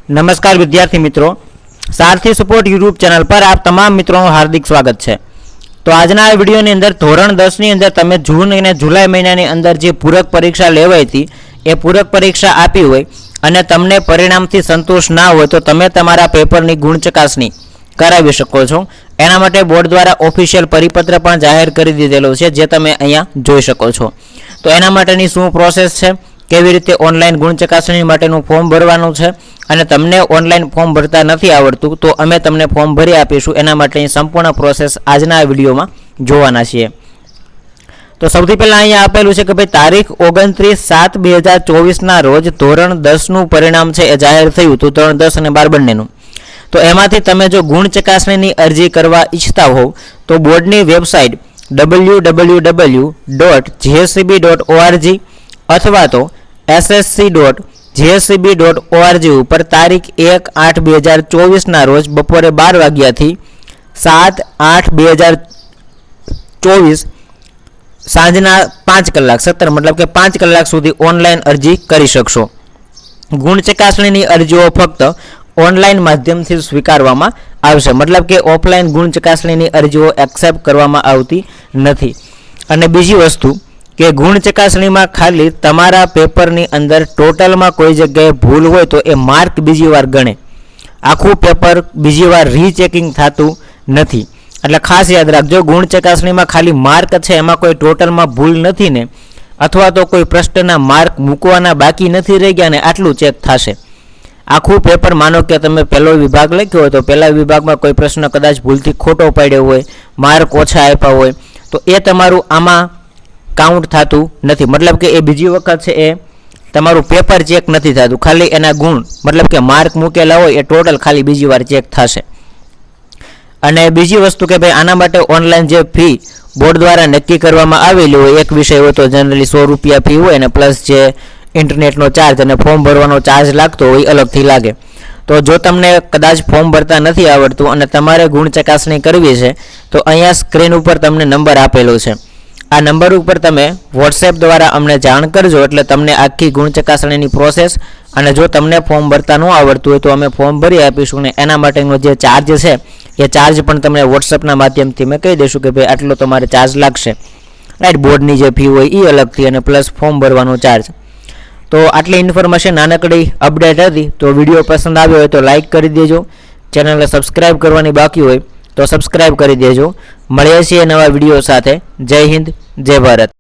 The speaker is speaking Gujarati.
नमस्कार विद्यार्थी मित्रों, सारथी सपोर्ट यूट्यूब चैनल पर आप तमाम मित्रों हार्दिक स्वागत है। तो आजना आ विडियोनी अंदर धोरण 10 ની અંદર તમે જૂન અને જુલાઈ મહિનાની અંદર જે પૂરક પરીક્ષા લેવાઈ હતી એ પૂરક પરીક્ષા આપી હોય અને તમને પરિણામથી સંતોષ ના હોય તો તમે તમારા પેપરની ગુણ ચકાસણી કરાવી શકો છો। એના માટે બોર્ડ દ્વારા ઓફિશિયલ પરિપત્ર પણ જાહેર કરી દીધેલો છે જે તમે અહીંયા જોઈ શકો છો। તો એના માટેની શું પ્રોસેસ છે, કેવી રીતે ઓનલાઈન ગુણ ચકાસણી માટેનું ફોર્મ ભરવાનું છે અને તમને ઓનલાઈન ફોર્મ ભરતા નથી આવડતું તો અમે તમને ફોર્મ ભરી આપીશું। એના માટેની સંપૂર્ણ પ્રોસેસ આજના આ વિડીયોમાં જોવાના છીએ। તો સૌથી પહેલાં અહીંયા આપેલું છે કે ભાઈ તારીખ 29/7/2024 ના રોજ ધોરણ 10 નું પરિણામ છે એ જાહેર થયું હતું, ધોરણ 10 અને 12 બંનેનું। તો એમાંથી તમે જો ગુણ ચકાસણીની અરજી કરવા ઈચ્છતા હોવ તો બોર્ડની વેબસાઇટ www.jscb.org અથવા તો ssc.jscb.org ઉપર તારીખ 1/8/2024 ના રોજ બપોરે 12 વાગ્યાથી 7/8/2024 સાંજના 5 કલાક 17 મતલબ કે 5 કલાક સુધી ઓનલાઈન અરજી કરી શકશો। ગુણ ચકાસણીની અરજીઓ ફક્ત ઓનલાઈન માધ્યમથી સ્વીકારવામાં આવશે, મતલબ કે ઓફલાઈન ગુણ ચકાસણીની અરજીઓ એક્સેપ્ટ કરવામાં આવતી નથી। અને બીજી વસ્તુ કે ગુણ ચકાસણીમાં ખાલી તમારા પેપરની અંદર ટોટલમાં કોઈ જગ્યાએ ભૂલ હોય તો એ માર્ક બીજી વાર ગણે, આખું પેપર બીજી વાર રીચેકિંગ થતું નથી। એટલે ખાસ યાદ રાખજો, ગુણ ચકાસણીમાં ખાલી માર્ક છે એમાં કોઈ ટોટલમાં ભૂલ નથી ને અથવા તો કોઈ પ્રશ્નના માર્ક મૂકવાના બાકી નથી રહી ગયા ને આટલું ચેક થશે। આખું પેપર માનો કે તમે પહેલો વિભાગ લખ્યો હોય તો પહેલા વિભાગમાં કોઈ પ્રશ્ન કદાચ ભૂલથી ખોટો પડ્યો હોય, માર્ક ઓછા આપ્યા હોય તો એ તમારું આમાં કાઉન્ટ થતું નથી, મતલબ કે એ બીજી વખત છે એ તમારું પેપર ચેક નથી થતું, ખાલી એના ગુણ મતલબ કે માર્ક મૂકેલા હોય એ ટોટલ ખાલી બીજી વાર ચેક થશે। અને બીજી વસ્તુ કે ભાઈ આના માટે ઓનલાઈન જે ફી બોર્ડ દ્વારા નક્કી કરવામાં આવેલી હોય, એક વિષય હોય તો જનરલી 100 રૂપિયા ફી હોય અને પ્લસ જે ઇન્ટરનેટનો ચાર્જ અને ફોર્મ ભરવાનો ચાર્જ લાગતો હોય અલગથી લાગે। તો જો તમને કદાચ ફોર્મ ભરતા નથી આવડતું અને તમારે ગુણ ચકાસણી કરવી છે તો અહીંયા સ્ક્રીન ઉપર તમને નંબર આપેલો છે, આ નંબર ઉપર તમે વોટ્સએપ દ્વારા અમને જાણ કરજો એટલે તમને આખી ગુણ ચકાસણીની પ્રોસેસ અને જો તમને ફોર્મ ભરતા ન આવડતું હોય તો અમે ફોર્મ ભરી આપીશું ને એના માટેનો જે ચાર્જ છે એ ચાર્જ પણ તમને વોટ્સએપના માધ્યમથી મેં કહી દઈશું કે ભાઈ આટલો તમારે ચાર્જ લાગશે, રાઈટ। બોર્ડની જે ફી હોય એ અલગથી અને પ્લસ ફોર્મ ભરવાનો ચાર્જ। તો આટલી ઇન્ફોર્મેશન નાનકડી અપડેટ હતી। તો વિડીયો પસંદ આવ્યો હોય તો લાઇક કરી દેજો, ચેનલને સબસ્ક્રાઈબ કરવાની બાકી હોય તો સબસ્ક્રાઈબ કરી દેજો। મળીએ છીએ નવા વિડીયો સાથે। જય હિન્દ, જય ભારત।